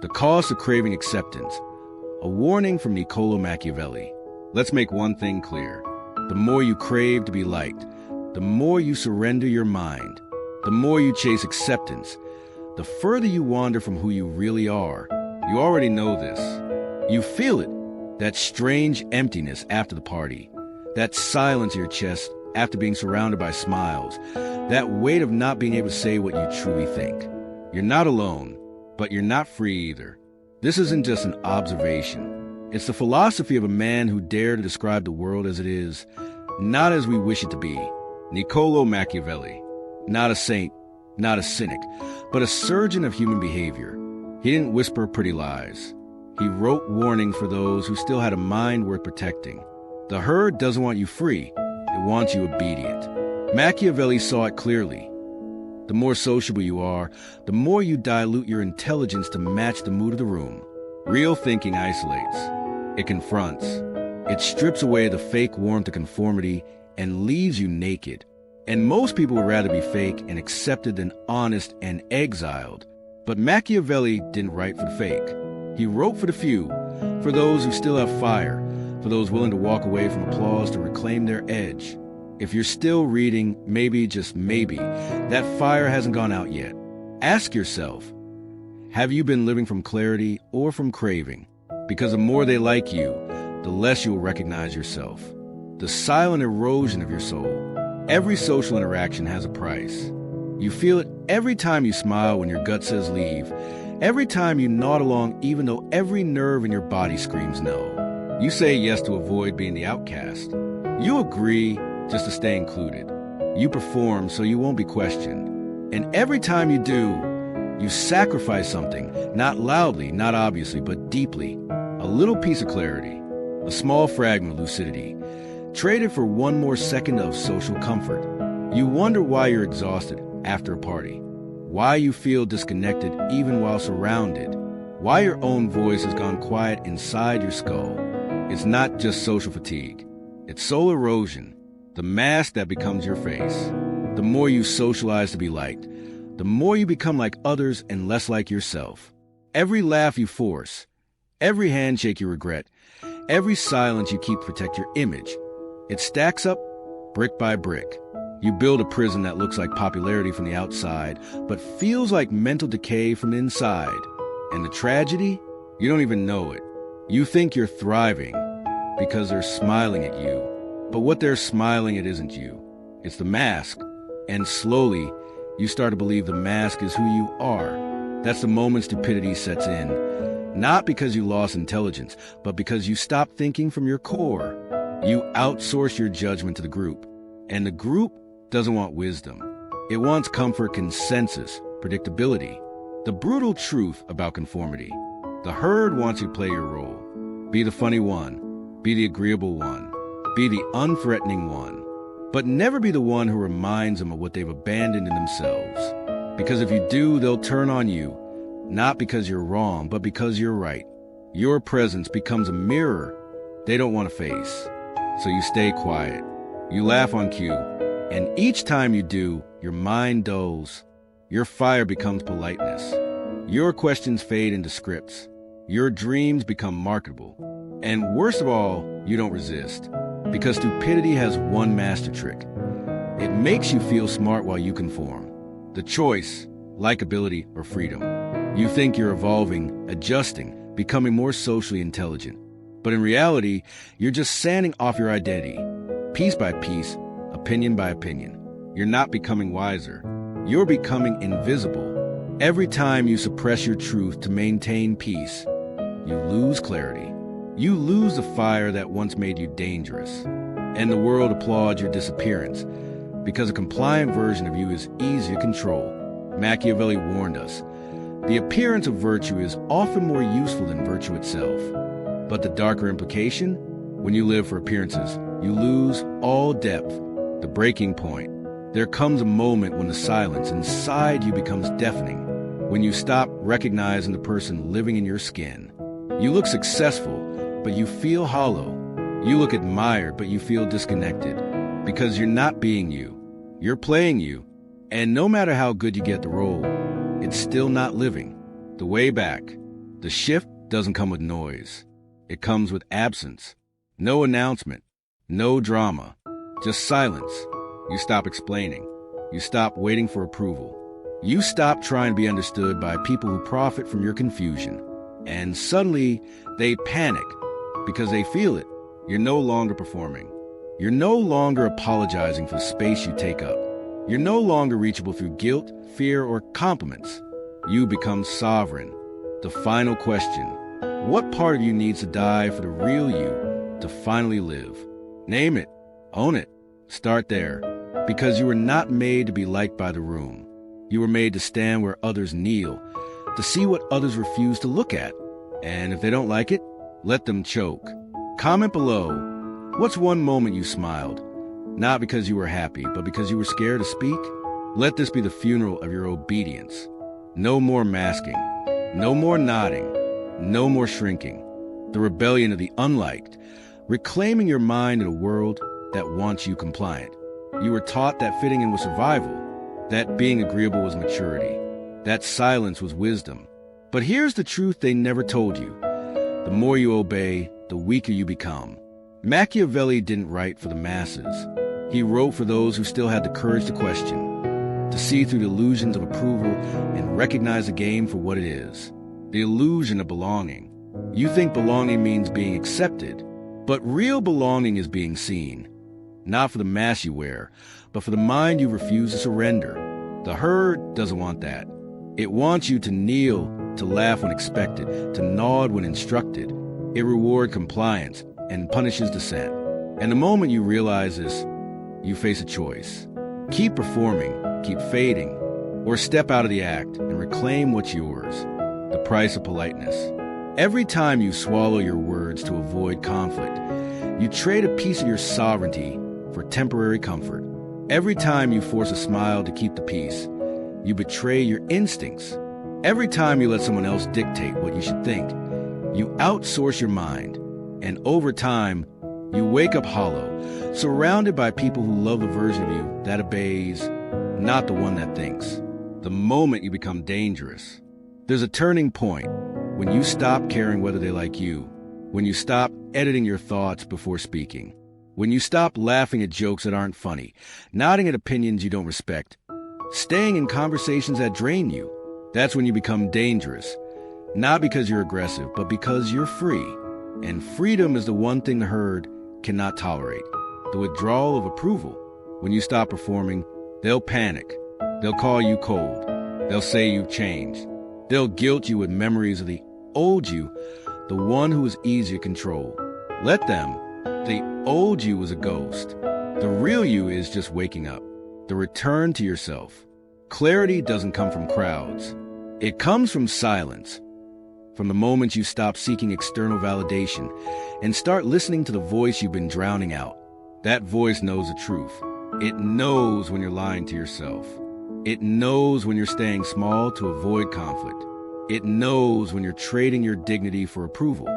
The cost of craving acceptance. A warning from Machiavelli. Let's make one thing clear. The more you crave to be liked, the more you surrender your mind, the more you chase acceptance, the further you wander from who you really are. You already know this. You feel it, that strange emptiness after the party, that silence in your chest after being surrounded by smiles, that weight of not being able to say what you truly think. You're not alone, but you're not free either. This isn't just an observation. It's the philosophy of a man who dared to describe the world as it is, not as we wish it to be. Machiavelli. Not a saint, not a cynic, but a surgeon of human behavior. He didn't whisper pretty lies. He wrote warnings for those who still had a mind worth protecting. The herd doesn't want you free. It wants you obedient. Machiavelli saw it clearly. The more sociable you are, the more you dilute your intelligence to match the mood of the room. Real thinking isolates. It confronts. It strips away the fake warmth of conformity and leaves you naked. And most people would rather be fake and accepted than honest and exiled. But Machiavelli didn't write for the fake. He wrote for the few, for those who still have fire, for those willing to walk away from applause to reclaim their edge. If you're still reading, maybe, just maybe, that fire hasn't gone out yet. Ask yourself, have you been living from clarity or from craving? Because the more they like you, the less you'll recognize yourself. The silent erosion of your soul. Every social interaction has a price. You feel it every time you smile when your gut says leave, every time you nod along even though every nerve in your body screams no. You say yes to avoid being the outcast. You agree just to stay included. You perform so you won't be questioned. And every time you do, you sacrifice something, not loudly, not obviously, but deeply. A little piece of clarity, a small fragment of lucidity, traded for one more second of social comfort. You wonder why you're exhausted after a party, why you feel disconnected even while surrounded, why your own voice has gone quiet inside your skull. It's not just social fatigue, it's soul erosion. The mask that becomes your face. The more you socialize to be liked, the more you become like others and less like yourself. Every laugh you force, every handshake you regret, every silence you keep to protect your image, it stacks up brick by brick. You build a prison that looks like popularity from the outside, but feels like mental decay from the inside. And the tragedy? You don't even know it. You think you're thriving because they're smiling at you. But what they're smiling at isn't you. It's the mask. And slowly, you start to believe the mask is who you are. That's the moment stupidity sets in. Not because you lost intelligence, but because you stopped thinking from your core. You outsource your judgment to the group. And the group doesn't want wisdom. It wants comfort, consensus, predictability. The brutal truth about conformity. The herd wants you to play your role. Be the funny one. Be the agreeable one. Be the unthreatening one, but never be the one who reminds them of what they've abandoned in themselves. Because if you do, they'll turn on you, not because you're wrong, but because you're right. Your presence becomes a mirror they don't want to face. So you stay quiet. You laugh on cue. And each time you do, your mind dulls. Your fire becomes politeness. Your questions fade into scripts. Your dreams become marketable. And worst of all, you don't resist. Because stupidity has one master trick. It makes you feel smart while you conform. The choice, likability, or freedom. You think you're evolving, adjusting, becoming more socially intelligent. But in reality, you're just sanding off your identity. Piece by piece, opinion by opinion. You're not becoming wiser. You're becoming invisible. Every time you suppress your truth to maintain peace, you lose clarity. You lose the fire that once made you dangerous. And the world applauds your disappearance because a compliant version of you is easy to control. Machiavelli warned us. The appearance of virtue is often more useful than virtue itself. But the darker implication? When you live for appearances, you lose all depth. The breaking point. There comes a moment when the silence inside you becomes deafening. When you stop recognizing the person living in your skin. You look successful, but you feel hollow. You look admired, but you feel disconnected. Because you're not being you. You're playing you. And no matter how good you get the role, it's still not living. The way back. The shift doesn't come with noise. It comes with absence. No announcement. No drama. Just silence. You stop explaining. You stop waiting for approval. You stop trying to be understood by people who profit from your confusion. And suddenly, they panic because they feel it. You're no longer performing. You're no longer apologizing for the space you take up. You're no longer reachable through guilt, fear, or compliments. You become sovereign. The final question: what part of you needs to die for the real you to finally live? Name it. Own it. Start there. Because you were not made to be liked by the room. You were made to stand where others kneel, to see what others refuse to look at. And if they don't like it, let them choke. Comment below. What's one moment you smiled? Not because you were happy, but because you were scared to speak? Let this be the funeral of your obedience. No more masking. No more nodding. No more shrinking. The rebellion of the unliked. Reclaiming your mind in a world that wants you compliant. You were taught that fitting in was survival, that being agreeable was maturity, that silence was wisdom. But here's the truth they never told you. The more you obey, the weaker you become. Machiavelli didn't write for the masses. He wrote for those who still had the courage to question, to see through the illusions of approval and recognize the game for what it is. The illusion of belonging. You think belonging means being accepted, but real belonging is being seen. Not for the mask you wear, but for the mind you refuse to surrender. The herd doesn't want that. It wants you to kneel, to laugh when expected, to nod when instructed. It rewards compliance and punishes dissent. And the moment you realize this, you face a choice. Keep performing, keep fading, or step out of the act and reclaim what's yours. The price of politeness. Every time you swallow your words to avoid conflict, you trade a piece of your sovereignty for temporary comfort. Every time you force a smile to keep the peace, you betray your instincts. Every time you let someone else dictate what you should think, you outsource your mind. And over time, you wake up hollow, surrounded by people who love the version of you that obeys, not the one that thinks. The moment you become dangerous, there's a turning point when you stop caring whether they like you, when you stop editing your thoughts before speaking, when you stop laughing at jokes that aren't funny, nodding at opinions you don't respect, staying in conversations that drain you. That's when you become dangerous, not because you're aggressive, but because you're free. And freedom is the one thing the herd cannot tolerate. The withdrawal of approval. When you stop performing, they'll panic. They'll call you cold. They'll say you've changed. They'll guilt you with memories of the old you, the one who was easy to control. Let them. The old you was a ghost. The real you is just waking up. The return to yourself. Clarity doesn't come from crowds. It comes from silence. From the moment you stop seeking external validation and start listening to the voice you've been drowning out. That voice knows the truth. It knows when you're lying to yourself. It knows when you're staying small to avoid conflict. It knows when you're trading your dignity for approval.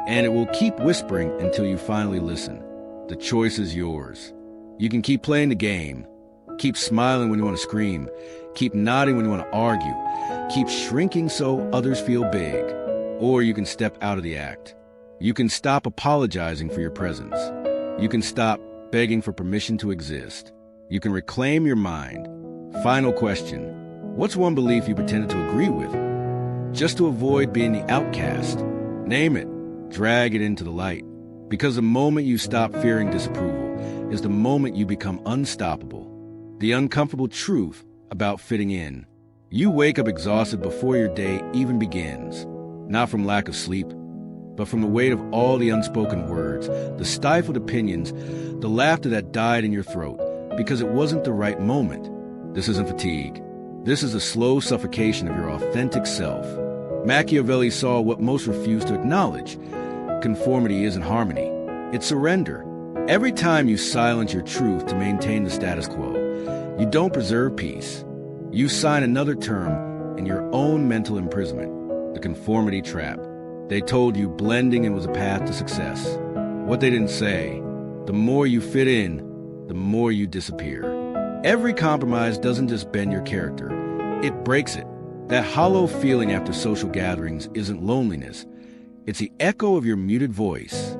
And it will keep whispering until you finally listen. The choice is yours. You can keep playing the game. Keep smiling when you want to scream. Keep nodding when you want to argue. Keep shrinking so others feel big. Or you can step out of the act. You can stop apologizing for your presence. You can stop begging for permission to exist. You can reclaim your mind. Final question. What's one belief you pretended to agree with, just to avoid being the outcast? Name it. Drag it into the light. Because the moment you stop fearing disapproval is the moment you become unstoppable. The uncomfortable truth about fitting in. You wake up exhausted before your day even begins. Not from lack of sleep, but from the weight of all the unspoken words, the stifled opinions, the laughter that died in your throat because it wasn't the right moment. This isn't fatigue. This is a slow suffocation of your authentic self. Machiavelli saw what most refuse to acknowledge. Conformity isn't harmony. It's surrender. Every time you silence your truth to maintain the status quo, you don't preserve peace. You sign another term in your own mental imprisonment, the conformity trap. They told you blending in was a path to success. What they didn't say, the more you fit in, the more you disappear. Every compromise doesn't just bend your character, it breaks it. That hollow feeling after social gatherings isn't loneliness. It's the echo of your muted voice.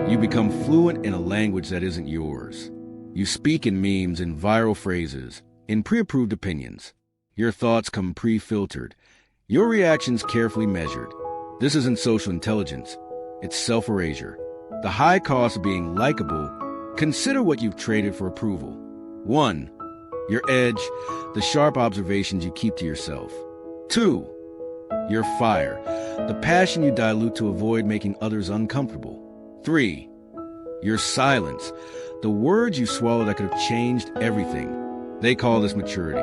You become fluent in a language that isn't yours. You speak in memes, in viral phrases, in pre-approved opinions. Your thoughts come pre-filtered. Your reactions carefully measured. This isn't social intelligence. It's self-erasure. The high cost of being likable. Consider what you've traded for approval. 1. Your edge, the sharp observations you keep to yourself. 2. Your fire, the passion you dilute to avoid making others uncomfortable. 3. Your silence, the words you swallow that could have changed everything. They call this maturity.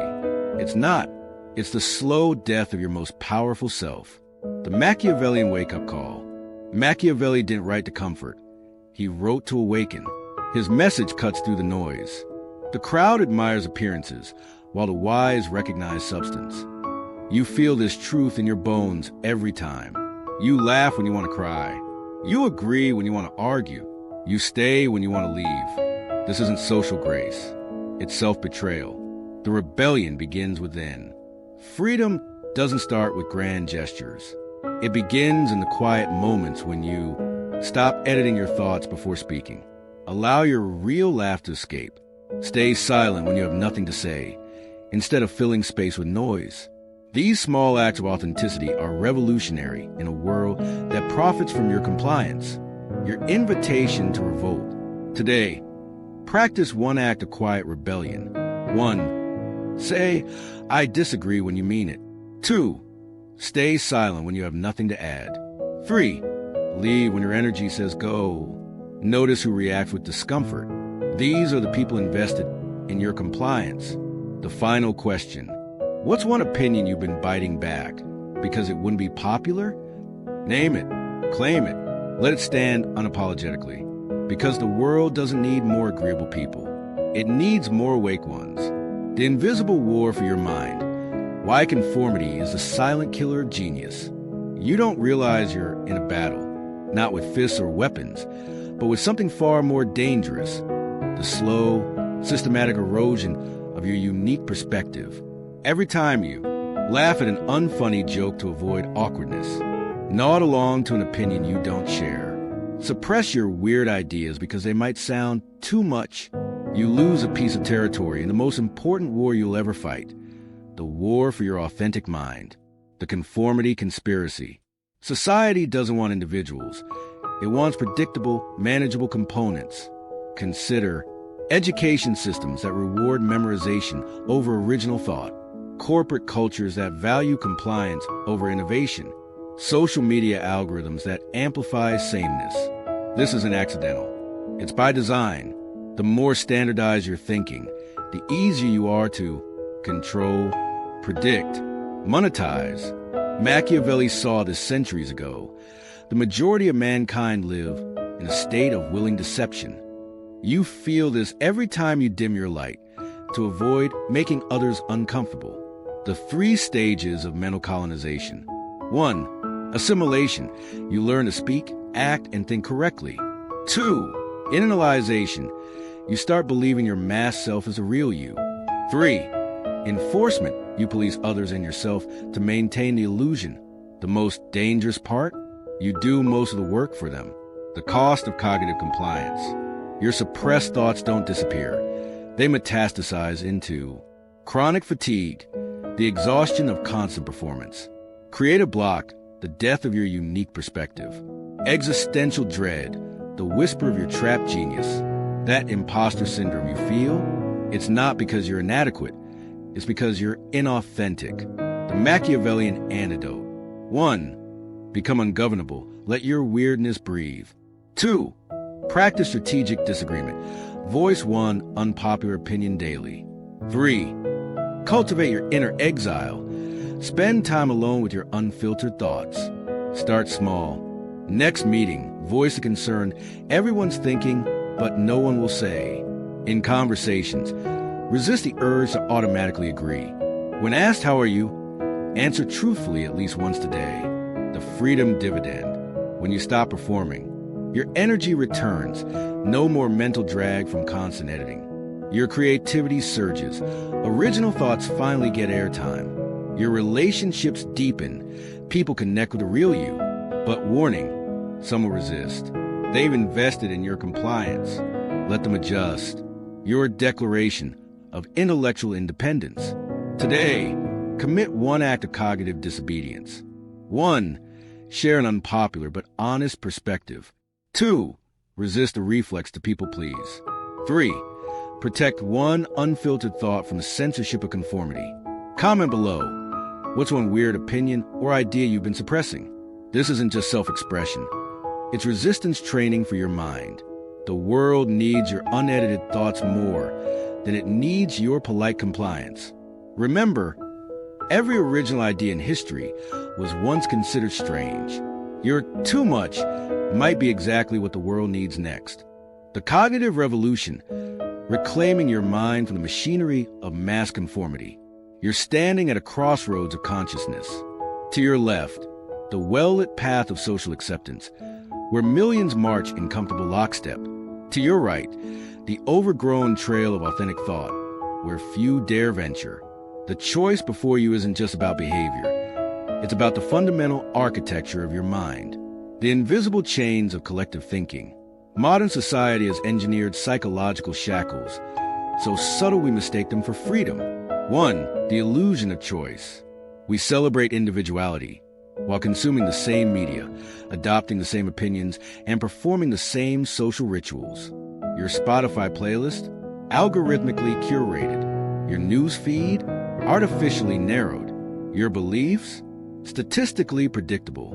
It's not. It's the slow death of your most powerful self. The Machiavellian wake-up call. Machiavelli didn't write to comfort. He wrote to awaken. His message cuts through the noise. The crowd admires appearances, while the wise recognize substance. You feel this truth in your bones every time. You laugh when you want to cry. You agree when you want to argue. You stay when you want to leave. This isn't social grace. It's self-betrayal. The rebellion begins within. Freedom doesn't start with grand gestures. It begins in the quiet moments when you stop editing your thoughts before speaking. Allow your real laugh to escape. Stay silent when you have nothing to say, instead of filling space with noise. These small acts of authenticity are revolutionary in a world that profits from your compliance. Your invitation to revolt. Today, practice one act of quiet rebellion. 1. Say, I disagree when you mean it. 2. Stay silent when you have nothing to add. 3. Leave when your energy says go. Notice who reacts with discomfort. These are the people invested in your compliance. The final question. What's one opinion you've been biting back because it wouldn't be popular? Name it. Claim it. Let it stand unapologetically. Because the world doesn't need more agreeable people. It needs more awake ones. The invisible war for your mind. Why conformity is the silent killer of genius. You don't realize you're in a battle, not with fists or weapons, but with something far more dangerous. The slow, systematic erosion of your unique perspective. Every time you laugh at an unfunny joke to avoid awkwardness, nod along to an opinion you don't share, suppress your weird ideas because they might sound too much, you lose a piece of territory in the most important war you'll ever fight, the war for your authentic mind, the conformity conspiracy. Society doesn't want individuals. It wants predictable, manageable components. Consider education systems that reward memorization over original thought, corporate cultures that value compliance over innovation, social media algorithms that amplify sameness. This isn't accidental. It's by design. The more standardized your thinking, the easier you are to control, predict, monetize. Machiavelli saw this centuries ago. The majority of mankind live in a state of willing deception. You feel this every time you dim your light to avoid making others uncomfortable. The 3 stages of mental colonization. 1. Assimilation. You learn to speak, act, and think correctly. 2. Internalization. You start believing your masked self is a real you. 3. Enforcement. You police others and yourself to maintain the illusion. The most dangerous part? You do most of the work for them. The cost of cognitive compliance. Your suppressed thoughts don't disappear. They metastasize into chronic fatigue, the exhaustion of constant performance. Creative block, the death of your unique perspective. Existential dread, the whisper of your trapped genius. That imposter syndrome you feel, it's not because you're inadequate. It's because you're inauthentic. The Machiavellian antidote. 1. Become ungovernable. Let your weirdness breathe. 2. Practice strategic disagreement. Voice one unpopular opinion daily. 3. Cultivate your inner exile. Spend time alone with your unfiltered thoughts. Start small. Next meeting, voice a concern everyone's thinking, but no one will say. In conversations, resist the urge to automatically agree. When asked, how are you? Answer truthfully at least once today. The freedom dividend. When you stop performing, your energy returns. No more mental drag from constant editing. Your creativity surges. Original thoughts finally get airtime. Your relationships deepen. People connect with the real you. But warning, some will resist. They've invested in your compliance. Let them adjust. Your declaration of intellectual independence. Today, commit one act of cognitive disobedience. 1. Share an unpopular but honest perspective. 2. Resist the reflex to people please. 3. Protect one unfiltered thought from the censorship of conformity. Comment below. What's one weird opinion or idea you've been suppressing? This isn't just self-expression. It's resistance training for your mind. The world needs your unedited thoughts more than it needs your polite compliance. Remember, every original idea in history was once considered strange. Your too much might be exactly what the world needs next. The cognitive revolution, reclaiming your mind from the machinery of mass conformity. You're standing at a crossroads of consciousness. To your left, the well-lit path of social acceptance, where millions march in comfortable lockstep. To your right, the overgrown trail of authentic thought, where few dare venture. The choice before you isn't just about behavior. It's about the fundamental architecture of your mind, the invisible chains of collective thinking. Modern society has engineered psychological shackles, so subtle we mistake them for freedom. 1. The illusion of choice. We celebrate individuality while consuming the same media, adopting the same opinions, and performing the same social rituals. Your Spotify playlist, algorithmically curated. Your news feed, artificially narrowed. Your beliefs, statistically predictable.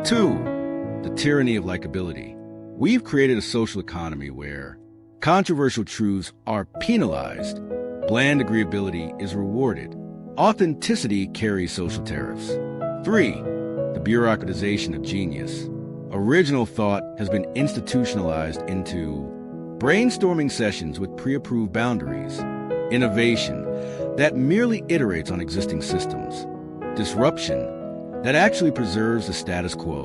2. The tyranny of likability. We've created a social economy where controversial truths are penalized, bland agreeability is rewarded, authenticity carries social tariffs. 3. The bureaucratization of genius. Original thought has been institutionalized into brainstorming sessions with pre-approved boundaries, innovation that merely iterates on existing systems, disruption that actually preserves the status quo,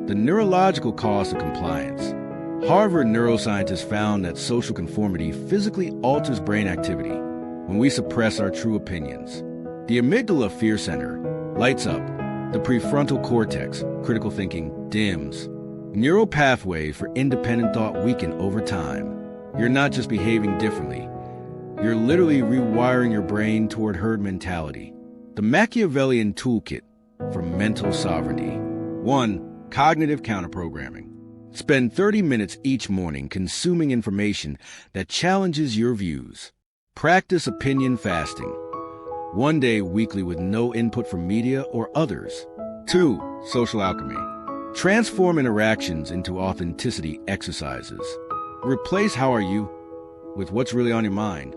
the neurological cost of compliance. Harvard neuroscientists found that social conformity physically alters brain activity when we suppress our true opinions. The amygdala fear center lights up, the prefrontal cortex, critical thinking, dims. Neural pathways for independent thought weaken over time. You're not just behaving differently. You're literally rewiring your brain toward herd mentality. The Machiavellian toolkit for mental sovereignty. 1. Cognitive counterprogramming. Spend 30 minutes each morning consuming information that challenges your views. Practice opinion fasting. 1 day weekly with no input from media or others. 2. Social alchemy. Transform interactions into authenticity exercises. Replace "how are you" with "what's really on your mind."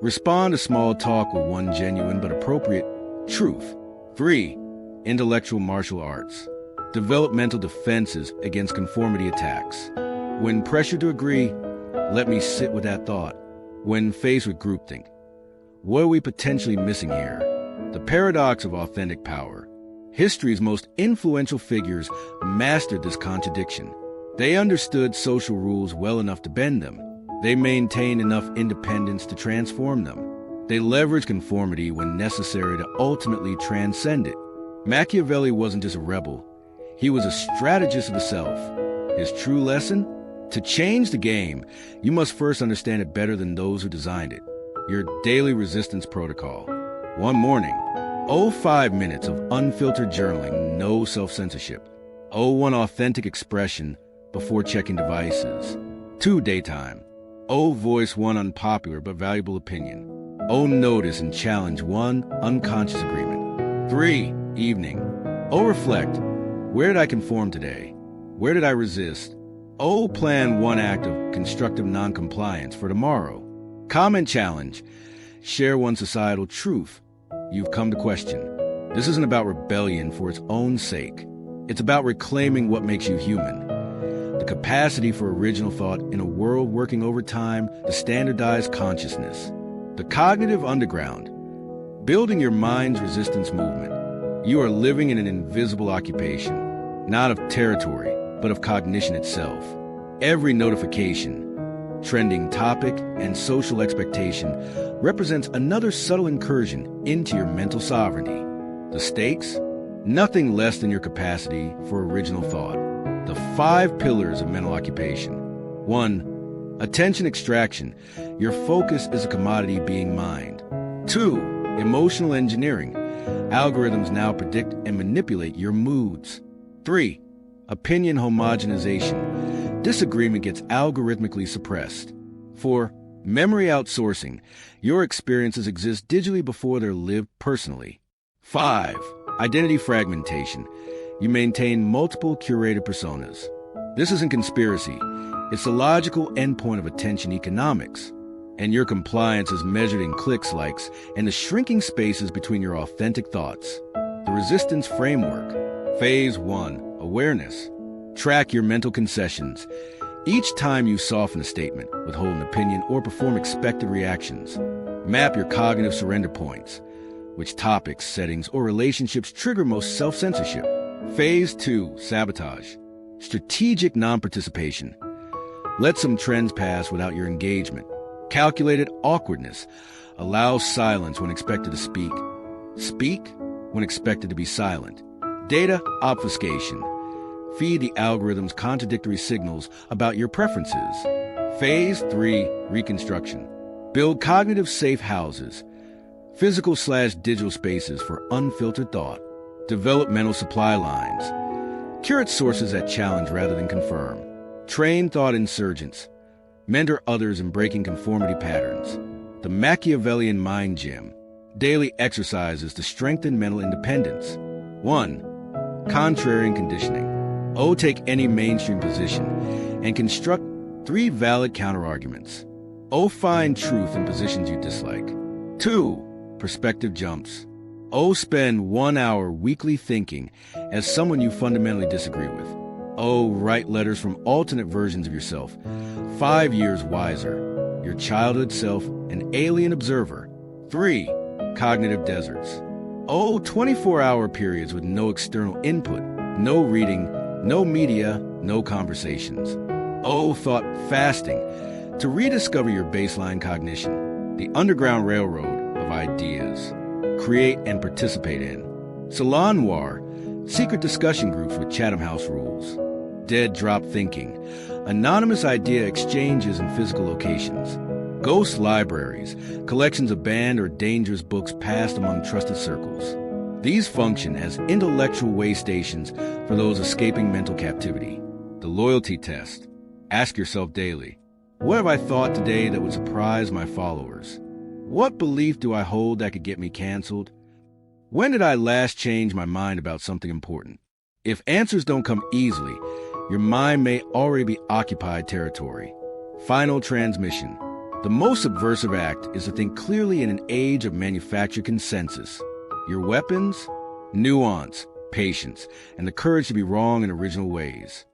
Respond to small talk with one genuine but appropriate truth. 3. Intellectual martial arts. Develop mental defenses against conformity attacks. When pressured to agree, let me sit with that thought. When faced with groupthink, what are we potentially missing here? The paradox of authentic power. History's most influential figures mastered this contradiction. They understood social rules well enough to bend them. They maintained enough independence to transform them. They leveraged conformity when necessary to ultimately transcend it. Machiavelli wasn't just a rebel. He was a strategist of the self. His true lesson? To change the game, you must first understand it better than those who designed it. Your daily resistance protocol. 1 morning, 5 minutes of unfiltered journaling, no self-censorship. 1 authentic expression before checking devices. 2 daytime. Voice 1 unpopular but valuable opinion. Notice and challenge 1 unconscious agreement. 3 evening. Reflect. Where did I conform today? Where did I resist? Plan 1 act of constructive noncompliance for tomorrow. Comment challenge. Share 1 societal truth you've come to question. This isn't about rebellion for its own sake. It's about reclaiming what makes you human. The capacity for original thought in a world working overtime to standardize consciousness. The cognitive underground. Building your mind's resistance movement. You are living in an invisible occupation, not of territory, but of cognition itself. Every notification, trending topic, and social expectation represents another subtle incursion into your mental sovereignty. The stakes? Nothing less than your capacity for original thought. The 5 pillars of mental occupation. 1. Attention extraction. Your focus is a commodity being mined. 2. Emotional engineering. Algorithms now predict and manipulate your moods. 3. Opinion homogenization. Disagreement gets algorithmically suppressed. 4. Memory outsourcing. Your experiences exist digitally before they're lived personally. 5. Identity fragmentation. You maintain multiple curated personas. This isn't conspiracy. It's the logical endpoint of attention economics. And your compliance is measured in clicks, likes, and the shrinking spaces between your authentic thoughts. The resistance framework. Phase 1. Awareness. Track your mental concessions. Each time you soften a statement, withhold an opinion, or perform expected reactions, map your cognitive surrender points. Which topics, settings, or relationships trigger most self-censorship? Phase 2. Sabotage. Strategic non-participation. Let some trends pass without your engagement. Calculated awkwardness. Allow silence when expected to speak. Speak when expected to be silent. Data obfuscation. Feed the algorithm's contradictory signals about your preferences. Phase 3. Reconstruction. Build cognitive safe houses. Physical/digital spaces for unfiltered thought. Develop mental supply lines. Curate sources that challenge rather than confirm. Train thought insurgents. Mentor others in breaking conformity patterns. The Machiavellian Mind Gym. Daily exercises to strengthen mental independence. 1. Contrarian conditioning. Take any mainstream position and construct 3 valid counterarguments. Find truth in positions you dislike. 2. Perspective jumps. Spend 1 hour weekly thinking as someone you fundamentally disagree with. Write letters from alternate versions of yourself, 5 years wiser. Your childhood self, an alien observer. 3. Cognitive deserts. 24-hour periods with no external input, no reading, no media, no conversations. Thought fasting. To rediscover your baseline cognition, the Underground Railroad of ideas. Create and participate in. Salon Noir. Secret discussion groups with Chatham House rules. Dead drop thinking. Anonymous idea exchanges in physical locations. Ghost libraries. Collections of banned or dangerous books passed among trusted circles. These function as intellectual way stations for those escaping mental captivity. The loyalty test. Ask yourself daily, what have I thought today that would surprise my followers? What belief do I hold that could get me canceled? When did I last change my mind about something important? If answers don't come easily, your mind may already be occupied territory. Final transmission. The most subversive act is to think clearly in an age of manufactured consensus. Your weapons? Nuance, patience, and the courage to be wrong in original ways.